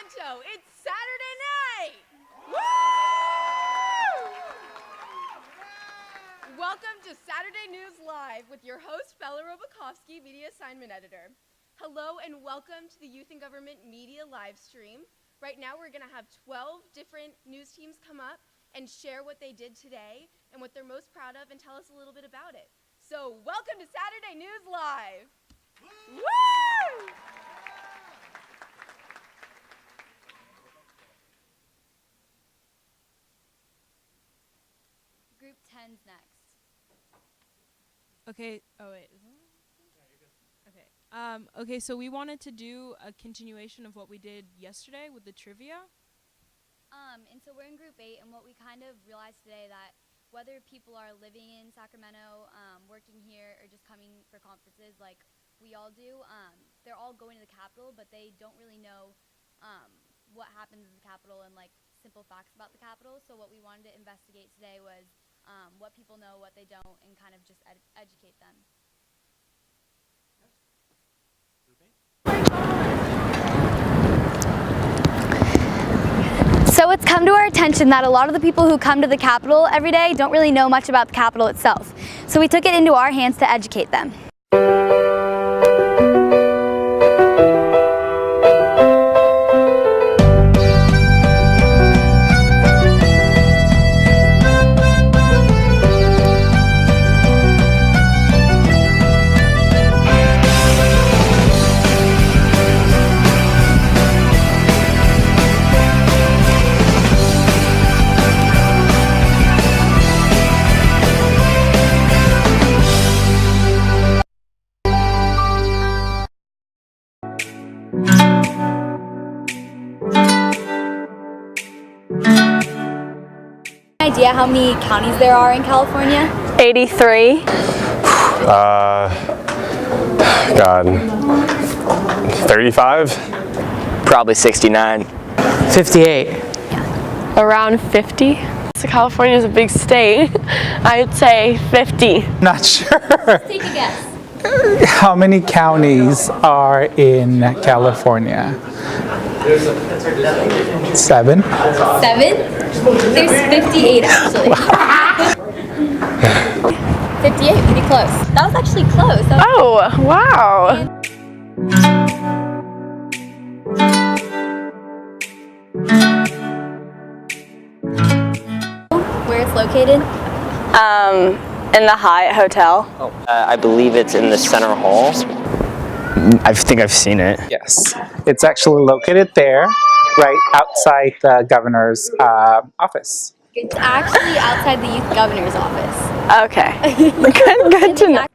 Sacramento. It's Saturday night. Woo! Welcome to Saturday News Live with your host, Bella Robakovsky, Media Assignment Editor. Hello and welcome to the Youth and Government Media live stream. Right now we're going to have 12 different news teams come up and share what they did today and what they're most proud of and tell us a little bit about it. So welcome to Saturday News Live. Woo! Group 10's next. Okay. Oh wait. Is that? Okay. Okay. So we wanted to do a continuation of what we did yesterday with the trivia. And so we're in Group 8, and what we kind of realized today that whether people are living in Sacramento, working here, or just coming for conferences like we all do, they're all going to the Capitol, but they don't really know what happens in the Capitol and like simple facts about the Capitol. So what we wanted to investigate today was what people know, what they don't, and kind of just educate them. So it's come to our attention that a lot of the people who come to the Capitol every day don't really know much about the Capitol itself. So we took it into our hands to educate them. Idea how many counties there are in California? 83. God, 35? Probably 69. 58. Around 50. So California is a big state. I'd say 50. Not sure. Take a guess. How many counties are in California? 7. 7? There's 58 actually. 58, pretty close. That was actually close. Oh, wow. Where it's located? In the Hyatt Hotel. I believe it's in the Center Hall. I think I've seen it. Yes. It's actually located there, right outside the governor's office. It's actually outside the youth governor's office. Okay. Good to know.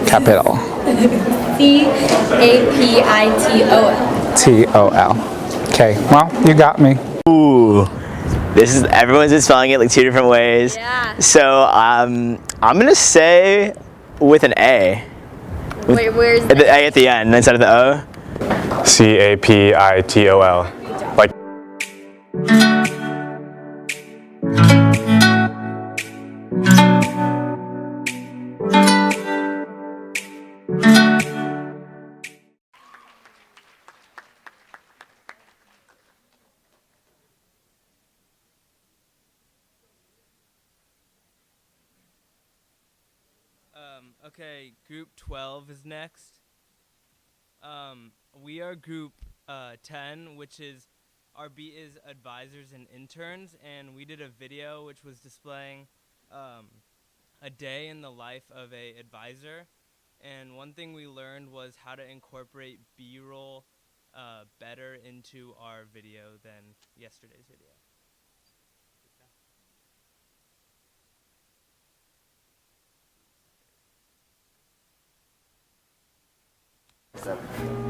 Capitol. Capital. Capitol. TOL. Okay, well, you got me. Ooh, everyone's just spelling it like 2 different ways. Yeah. So I'm gonna say with an A. Wait, where's The A at the end instead of the O. Capitol. Like. Okay, Group 12 is next. We are Group 10, which is our beat is advisors and interns, and we did a video which was displaying a day in the life of a advisor. And one thing we learned was how to incorporate B-roll better into our video than yesterday's video.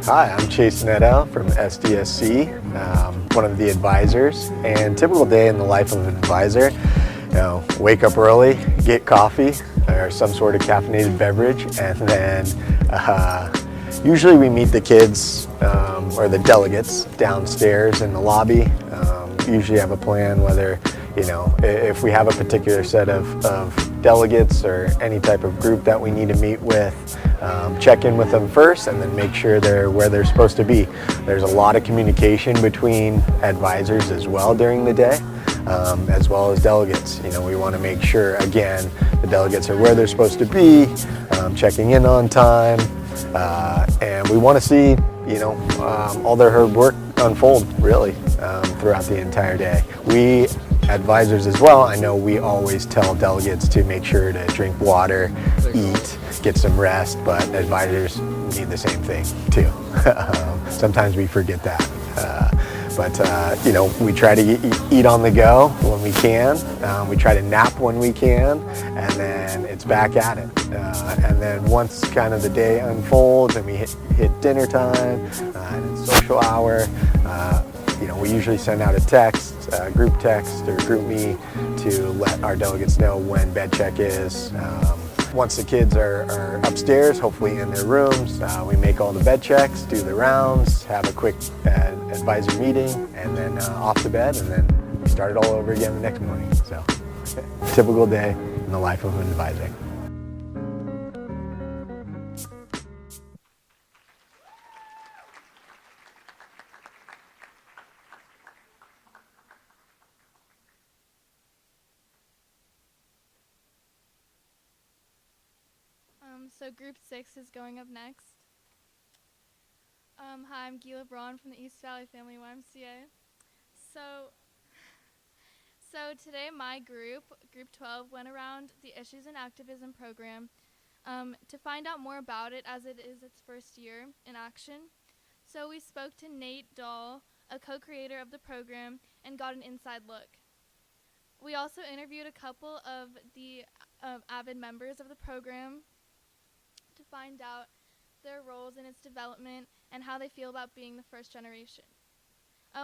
Hi, I'm Chase Netto from SDSC, one of the advisors. And typical day in the life of an advisor, wake up early, get coffee or some sort of caffeinated beverage, and then usually we meet the kids or the delegates downstairs in the lobby. Usually have a plan whether, if we have a particular set of delegates or any type of group that we need to meet with, check in with them first and then make sure they're where they're supposed to be. There's a lot of communication between advisors as well during the day, as well as delegates. You know, we want to make sure, again, the delegates are where they're supposed to be, checking in on time, and we want to see, you know, all their hard work unfold really throughout the entire day. We advisors as well, I know we always tell delegates to make sure to drink water, eat, get some rest, but advisors need the same thing too. Sometimes we forget that. But you know, we try to eat on the go when we can. We try to nap when we can, and then it's back at it. And then once kind of the day unfolds and we hit dinner time and it's social hour, you know, we usually send out a text, group text or group me to let our delegates know when bed check is. Once the kids are upstairs, hopefully in their rooms, we make all the bed checks, do the rounds, have a quick advisor meeting, and then off to bed, and then we start it all over again the next morning. So, typical day in the life of an advisor. So Group 6 is going up next. Hi, I'm Gila Braun from the East Valley Family YMCA. So today my group, Group 12, went around the Issues and Activism program to find out more about it as it is its first year in action. So we spoke to Nate Dahl, a co-creator of the program, and got an inside look. We also interviewed a couple of the avid members of the program to find out their roles in its development and how they feel about being the first generation.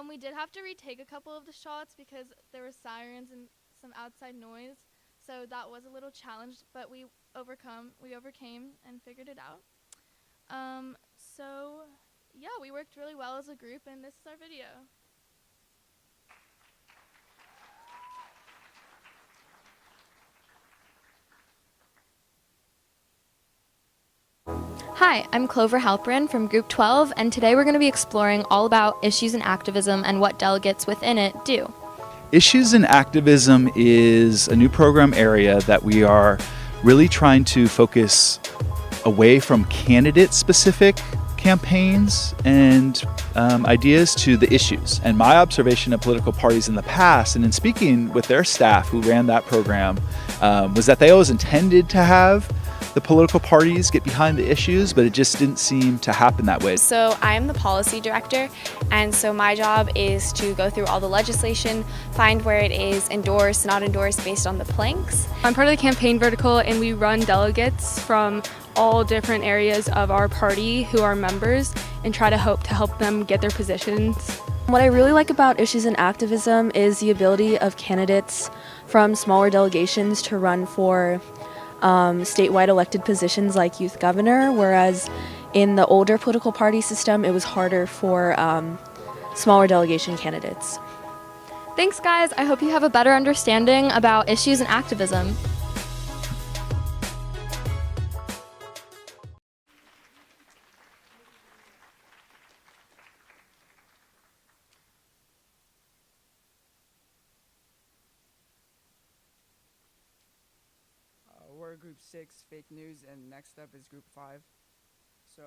We did have to retake a couple of the shots because there were sirens and some outside noise, so that was a little challenge, but we overcame and figured it out. So yeah, we worked really well as a group, and this is our video. Hi, I'm Clover Halprin from Group 12, and today we're going to be exploring all about issues and activism and what delegates within it do. Issues and Activism is a new program area that we are really trying to focus away from candidate-specific campaigns and ideas to the issues. And my observation of political parties in the past, and in speaking with their staff who ran that program, was that they always intended to have the political parties get behind the issues, but it just didn't seem to happen that way. So I'm the policy director, and so my job is to go through all the legislation, find where it is endorsed, not endorsed based on the planks. I'm part of the campaign vertical, and we run delegates from all different areas of our party who are members and try to help them get their positions. What I really like about Issues and Activism is the ability of candidates from smaller delegations to run for statewide elected positions like youth governor, whereas in the older political party system it was harder for smaller delegation candidates. Thanks guys, I hope you have a better understanding about issues and activism. We're Group 6, Fake News, and next up is Group 5. So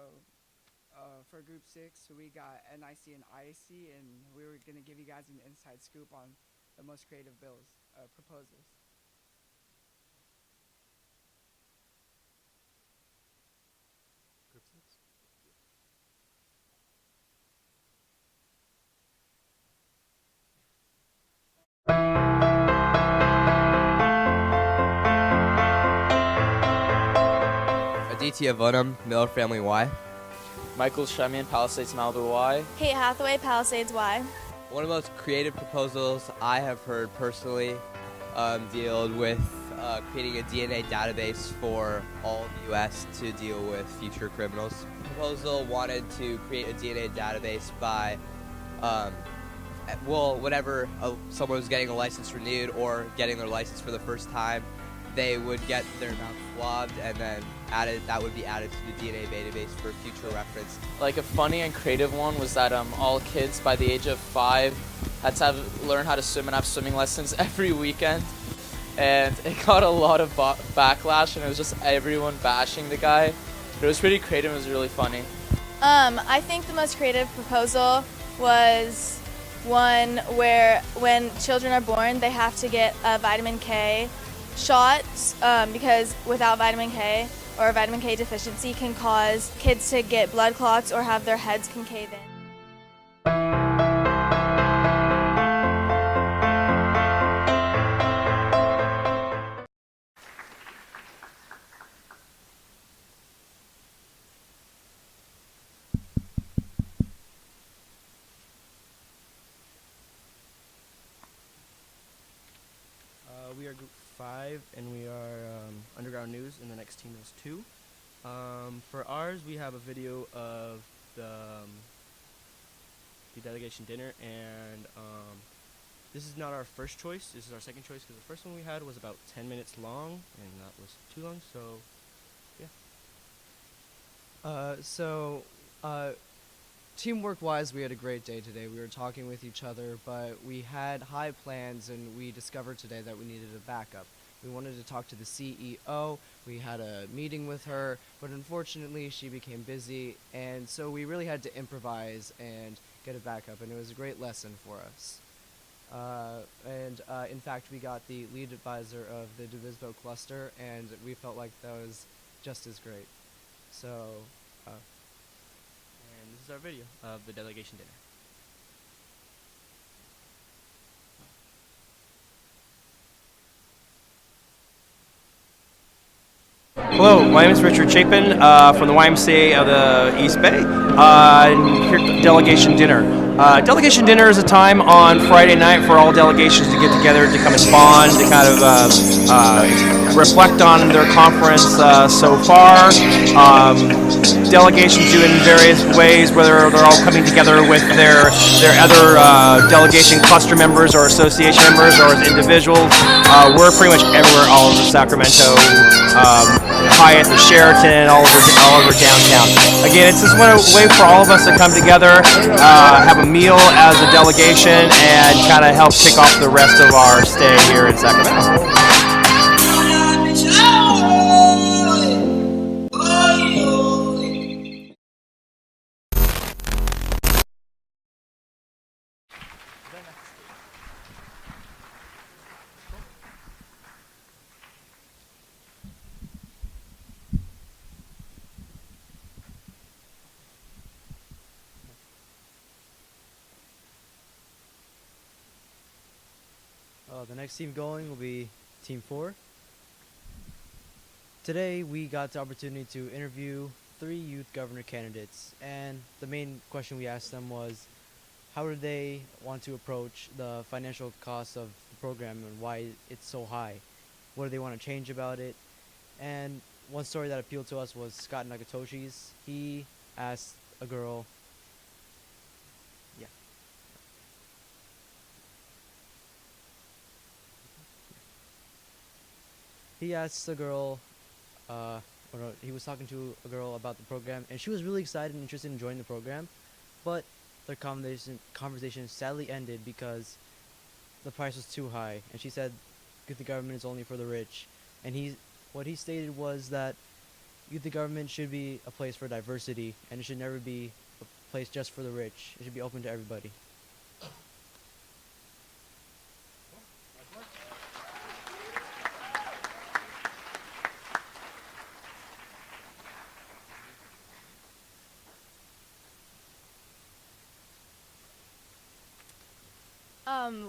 for Group 6, we got NIC and IAC, and we were going to give you guys an inside scoop on the most creative proposals. Group 6? Aditya Vonam, Miller Family Y. Michael Shemian, Palisades Malibu Y. Kate Hathaway, Palisades Y. One of the most creative proposals I have heard personally deal with creating a DNA database for all the U.S. to deal with future criminals. The proposal wanted to create a DNA database by, whenever someone was getting a license renewed or getting their license for the first time, they would get their mouth swabbed and then that would be added to the DNA database for future reference. Like a funny and creative one was that all kids by the age of 5 had to learn how to swim and have swimming lessons every weekend. And it got a lot of backlash, and it was just everyone bashing the guy. But it was pretty creative and it was really funny. I think the most creative proposal was one where when children are born, they have to get a vitamin K shot because without vitamin K or a vitamin K deficiency can cause kids to get blood clots or have their heads concave in. We are Group 5, and we are Underground News, and the next team is 2. For ours, we have a video of the delegation dinner, and this is not our first choice. This is our second choice because the first one we had was about 10 minutes long, and that was too long, so yeah. Teamwork-wise, we had a great day today. We were talking with each other, but we had high plans, and we discovered today that we needed a backup. We wanted to talk to the CEO. We had a meeting with her, but unfortunately, she became busy, and so we really had to improvise and get a backup, and it was a great lesson for us. In fact, we got the lead advisor of the Duvisbo cluster, and we felt like that was just as great. So. And this is our video of the delegation dinner. Hello, my name is Richard Chapin from the YMCA of the East Bay, and here at the delegation dinner. Delegation dinner is a time on Friday night for all delegations to get together, to come and bond, to kind of reflect on their conference so far. Delegations do it in various ways, whether they're all coming together with their other delegation cluster members or association members or as individuals. We're pretty much everywhere all over Sacramento, Hyatt, the Sheraton, all over downtown. Again, it's just one way for all of us to come together, have a meal as a delegation, and kind of help kick off the rest of our stay here in Sacramento. The next team going will be Team 4. Today we got the opportunity to interview 3 youth governor candidates, and the main question we asked them was how do they want to approach the financial cost of the program and why it's so high? What do they want to change about it? And one story that appealed to us was Scott Nagatoshi's. He asked a girl, he asked the girl, he was talking to a girl about the program, and she was really excited and interested in joining the program, but their conversation sadly ended because the price was too high, and she said youth government is only for the rich, and what he stated was that youth government should be a place for diversity, and it should never be a place just for the rich. It should be open to everybody.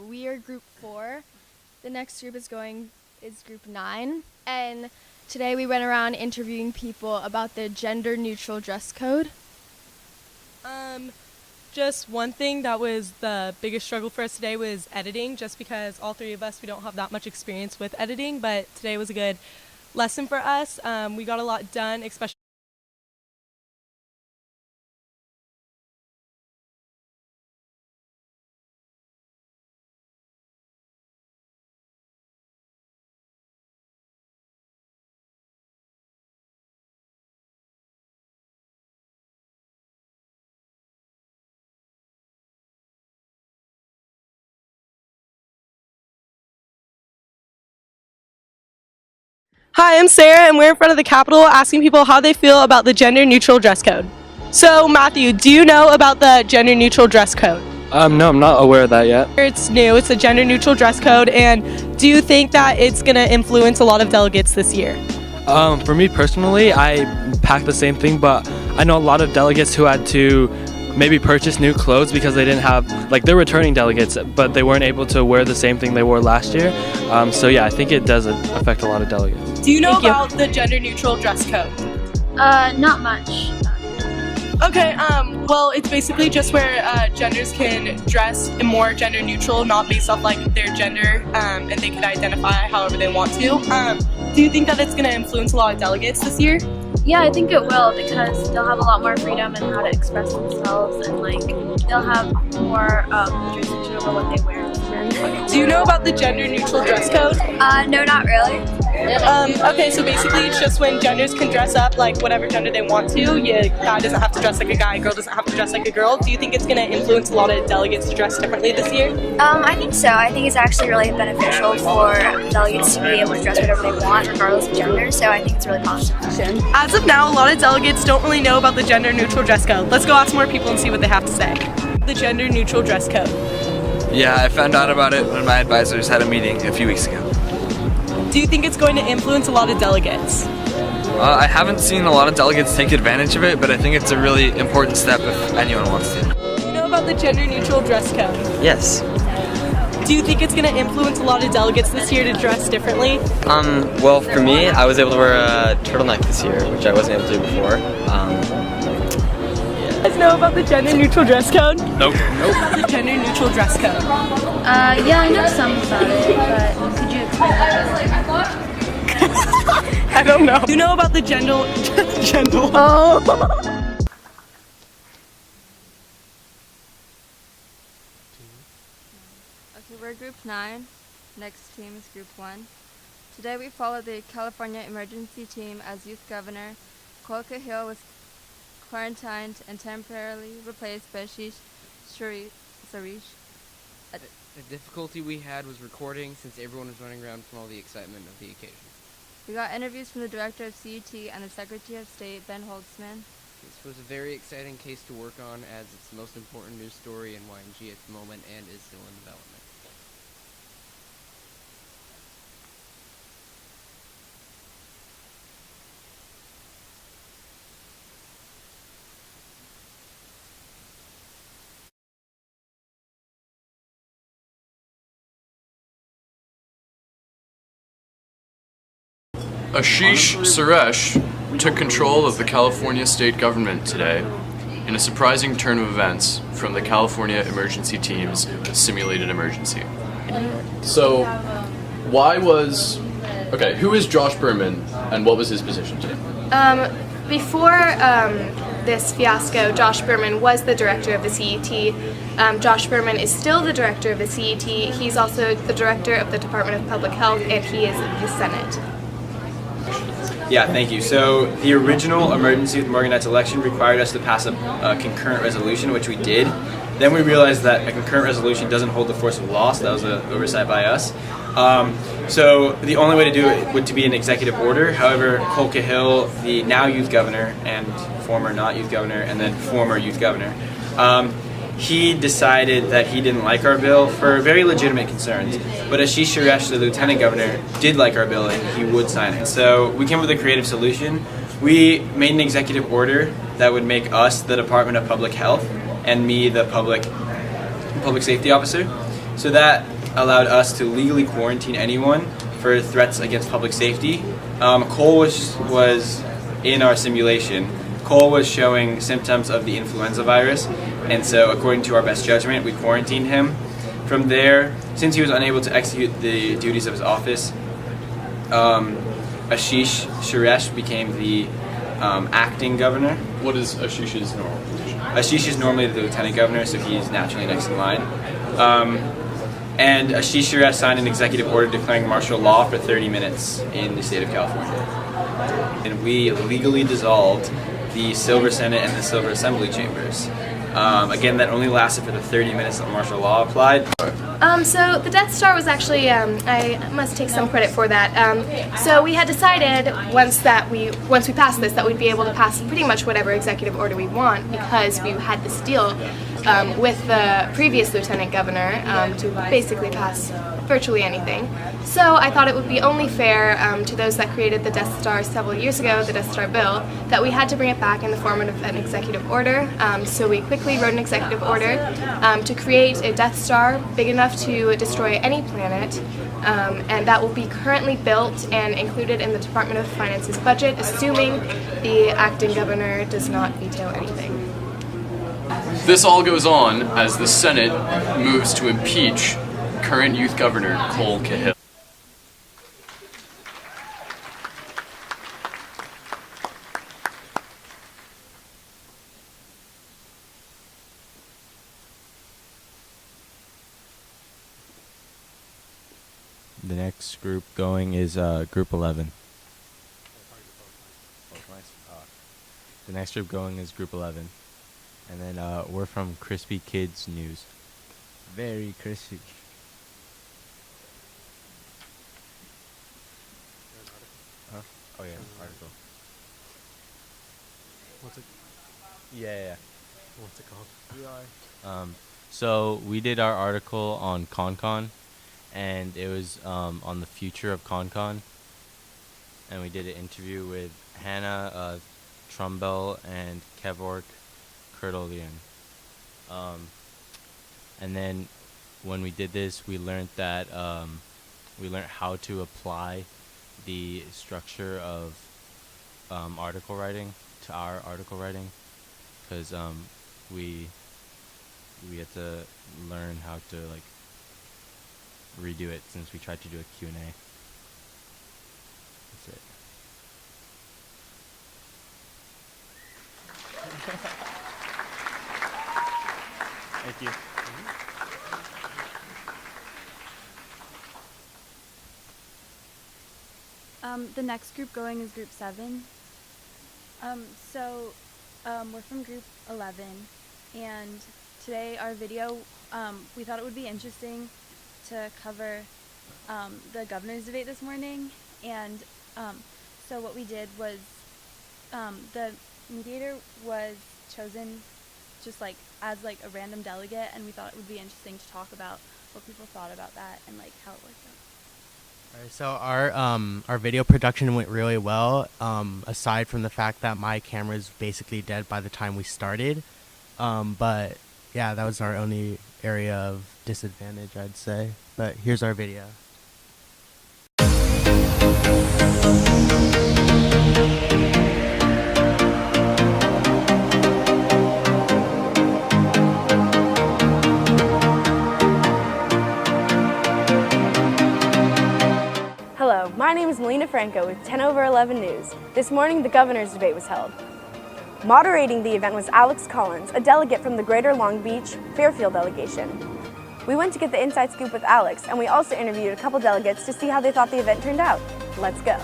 We are Group 4. The next group is Group 9. And today we went around interviewing people about the gender-neutral dress code. Just one thing that was the biggest struggle for us today was editing, just because all 3 of us, we don't have that much experience with editing, but today was a good lesson for us. We got a lot done, especially Hi, I'm Sarah, and we're in front of the Capitol asking people how they feel about the gender-neutral dress code. So, Matthew, do you know about the gender-neutral dress code? No, I'm not aware of that yet. It's new. It's a gender-neutral dress code, and do you think that it's going to influence a lot of delegates this year? For me personally, I packed the same thing, but I know a lot of delegates who had to maybe purchase new clothes because they didn't have, like, they're returning delegates, but they weren't able to wear the same thing they wore last year. So yeah, I think it does affect a lot of delegates. Do you know about the gender-neutral dress code? Not much. Okay, well, it's basically just where genders can dress more gender neutral, not based off like their gender, and they can identify however they want to. Do you think that it's going to influence a lot of delegates this year? Yeah, I think it will because they'll have a lot more freedom in how to express themselves and like they'll have more jurisdiction over what they wear. Do you know about the gender neutral dress code? No, not really. Okay, so basically it's just when genders can dress up like whatever gender they want to. A guy doesn't have to dress like a guy, a girl doesn't have to dress like a girl. Do you think it's going to influence a lot of delegates to dress differently this year? I think so. I think it's actually really beneficial for delegates to be able to dress whatever they want regardless of gender, so I think it's really positive. As of now, a lot of delegates don't really know about the gender neutral dress code. Let's go ask more people and see what they have to say. The gender neutral dress code. Yeah, I found out about it when my advisors had a meeting a few weeks ago. Do you think it's going to influence a lot of delegates? I haven't seen a lot of delegates take advantage of it, but I think it's a really important step if anyone wants to. Do you know about the gender neutral dress code? Yes. Do you think it's going to influence a lot of delegates this year to dress differently? Well, for me, I was able to wear a turtleneck this year, which I wasn't able to do before. You guys know about the gender neutral dress code? Nope. About the gender neutral dress code? Yeah, I know some about it, but could you explain that? I don't know. Do you know about the gender? Oh. Okay, we're Group 9. Next team is Group 1. Today we follow the California Emergency Team as Youth Governor. Cole Cahill was quarantined and temporarily replaced by Ashish Sarish. The difficulty we had was recording since everyone was running around from all the excitement of the occasion. We got interviews from the Director of CET and the Secretary of State, Ben Holtzman. This was a very exciting case to work on as it's the most important news story in YNG at the moment and is still in development. Ashish Suresh took control of the California state government today in a surprising turn of events from the California emergency team's simulated emergency. So, who is Josh Berman and what was his position today? Before this fiasco, Josh Berman was the director of the CET. Josh Berman is still the director of the CET. He's also the director of the Department of Public Health, and he is the Senate. Yeah, thank you. So the original emergency with Morgan Knight's election required us to pass a concurrent resolution, which we did. Then we realized that a concurrent resolution doesn't hold the force of law, so that was an oversight by us. So the only way to do it would to be an executive order. However, Cole Cahill, the now youth governor and former not youth governor and then former youth governor, he decided that he didn't like our bill for very legitimate concerns. But Ashish Suresh, the lieutenant governor, did like our bill and he would sign it. So we came up with a creative solution. We made an executive order that would make us the Department of Public Health and me the public safety officer. So that allowed us to legally quarantine anyone for threats against public safety. Cole was in our simulation. Cole was showing symptoms of the influenza virus, and so according to our best judgment, we quarantined him. From there, since he was unable to execute the duties of his office, Ashish Suresh became the acting governor. What is Ashish's normal position? Ashish is normally the lieutenant governor, so he's naturally next in line. And Ashish Suresh signed an executive order declaring martial law for 30 minutes in the state of California. And we legally dissolved the Silver Senate and the Silver Assembly chambers. Again, that only lasted for the 30 minutes that martial law applied. So the Death Star was actually, I must take some credit for that. So we had decided once we passed this that we'd be able to pass pretty much whatever executive order we want because we had this deal with the previous lieutenant governor to basically pass virtually anything. So I thought it would be only fair to those that created the Death Star several years ago, the Death Star bill, that we had to bring it back in the form of an executive order. So we quickly wrote an executive order to create a Death Star big enough to destroy any planet, and that will be currently built and included in the Department of Finance's budget, assuming the acting governor does not veto anything. This all goes on as the Senate moves to impeach current youth governor Cole Cahill. The next group going is Group 11. The next group going is Group 11. And then we're from Crispy Kids News. Very crispy. Huh? Oh yeah, article. What's it? Yeah. What's it called? So we did our article on ConCon, and it was on the future of ConCon, and we did an interview with Hannah Trumbell and Kevork Kurtolian. And then when we did this, we learned that we learned how to apply the structure of article writing to our article writing, because we had to learn how to like redo it since we tried to do a Q&A. That's it. Thank you. The next group going is Group 7. We're from Group 11, and today our video, we thought it would be interesting to cover the governor's debate this morning, and so what we did was the mediator was chosen just like as like a random delegate, and we thought it would be interesting to talk about what people thought about that and like how it worked out. Alright, so our video production went really well, aside from the fact that my camera is basically dead by the time we started. But yeah, that was our only area of disadvantage, I'd say. But here's our video. Hello, my name is Melina Franco with 10 over 11 News. This morning, the governor's debate was held. Moderating the event was Alex Collins, a delegate from the Greater Long Beach Fairfield delegation. We went to get the inside scoop with Alex, and we also interviewed a couple delegates to see how they thought the event turned out. Let's go.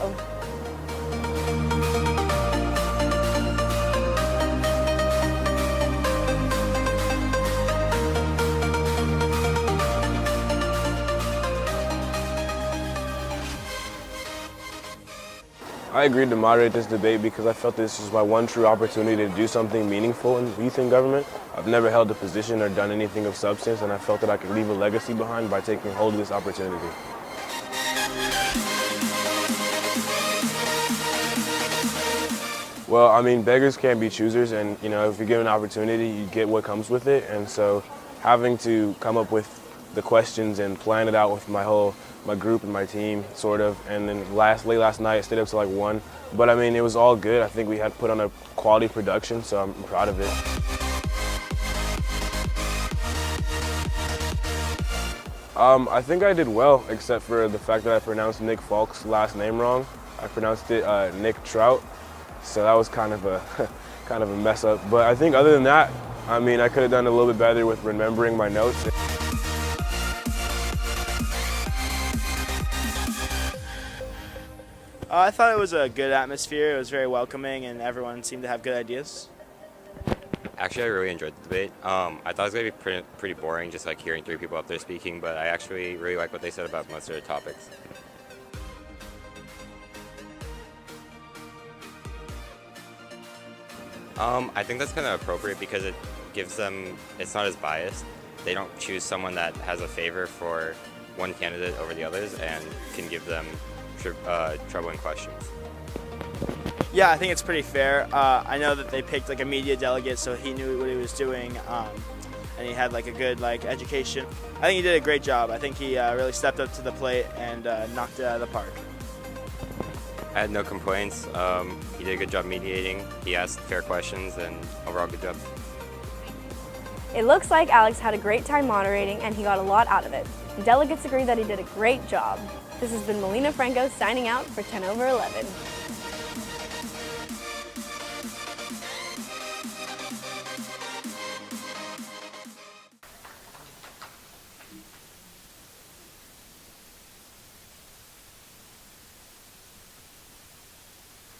I agreed to moderate this debate because I felt this was my one true opportunity to do something meaningful in youth and government. I've never held a position or done anything of substance, and I felt that I could leave a legacy behind by taking hold of this opportunity. Well, I mean, beggars can't be choosers, and you know, if you're given an opportunity, you get what comes with it. And so having to come up with the questions and plan it out with my group and my team, sort of, and then late last night I stayed up till like 1. But I mean, it was all good. I think we had put on a quality production, so I'm proud of it. I think I did well, except for the fact that I pronounced Nick Falk's last name wrong. I pronounced it Nick Trout, so that was kind of a mess up. But I think other than that, I mean, I could have done a little bit better with remembering my notes. I thought it was a good atmosphere. It was very welcoming, and everyone seemed to have good ideas. Actually, I really enjoyed the debate. I thought it was going to be pretty boring, just like hearing three people up there speaking, but I actually really like what they said about most of their topics. I think that's kind of appropriate because it gives them, it's not as biased. They don't choose someone that has a favor for one candidate over the others and can give them troubling questions. Yeah, I think it's pretty fair. I know that they picked like a media delegate, so he knew what he was doing, and he had like a good education. I think he did a great job. I think he really stepped up to the plate and knocked it out of the park. I had no complaints. He did a good job mediating. He asked fair questions, and overall good job. It looks like Alex had a great time moderating and he got a lot out of it. The delegates agree that he did a great job. This has been Melina Franco signing out for 10 over 11.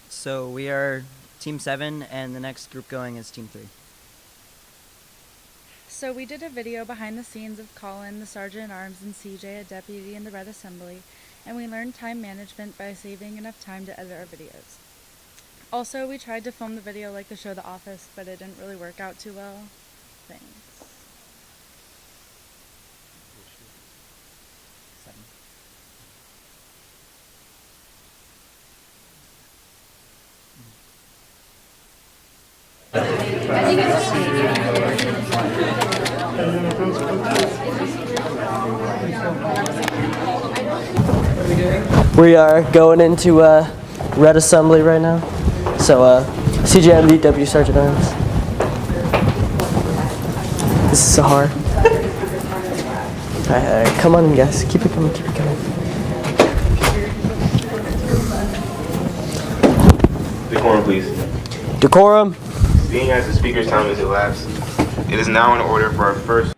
So we are Team 7, and the next group going is Team 3. So we did a video behind the scenes of Colin, the Sergeant at Arms, and CJ, a deputy in the Red Assembly, and we learned time management by saving enough time to edit our videos. Also, we tried to film the video like the show The Office, but it didn't really work out too well. Thanks. We are going into Red Assembly right now. So CJMD, Deputy Sergeant at Arms. This is Sahar. Alright, come on guys, keep it coming, keep it coming. Decorum, please. Decorum. Being as the speaker's time has elapsed, it is now in order for our first.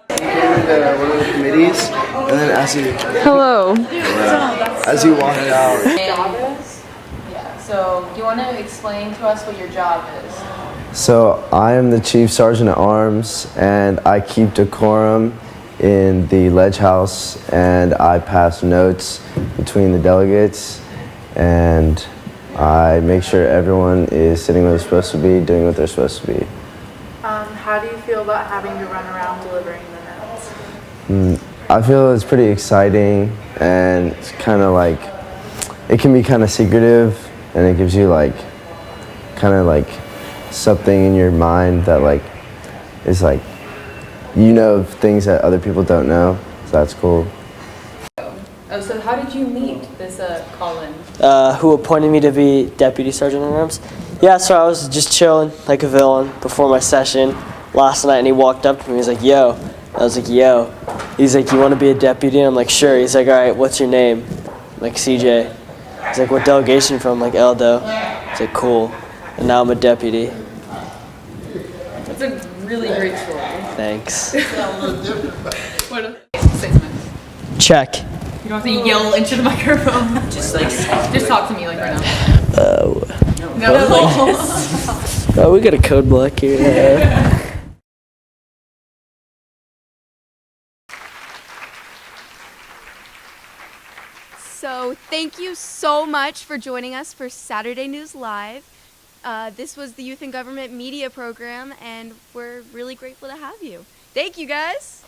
One of the committees, and then as you walk out. Yeah. So, do you want to explain to us what your job is? So I am the Chief Sergeant at Arms, and I keep decorum in the ledge house, and I pass notes between the delegates, and I make sure everyone is sitting where they're supposed to be, doing what they're supposed to be. How do you feel about having to run around delivering the notes? I feel it's pretty exciting, and it's kind of like, it can be kind of secretive, and it gives you kind of something in your mind that is things that other people don't know, so that's cool. Oh, so how did you meet this Colin? Who appointed me to be Deputy Sergeant at Arms. Yeah, so I was just chilling like a villain before my session last night, and he walked up to me. He's like, "Yo." I was like, "Yo." He's like, "You want to be a deputy?" And I'm like, "Sure." He's like, "All right, what's your name?" I'm like, "CJ." He's like, "What delegation from?" I'm like, "Eldo." He's like, "Cool." And now I'm a deputy. That's a really great story. Thanks. What say something. Check. You don't have to yell into the microphone. Just talk to me right now. No. Oh, we got a code block here. So thank you so much for joining us for Saturday News Live. This was the Youth in Government Media Program, and we're really grateful to have you. Thank you, guys.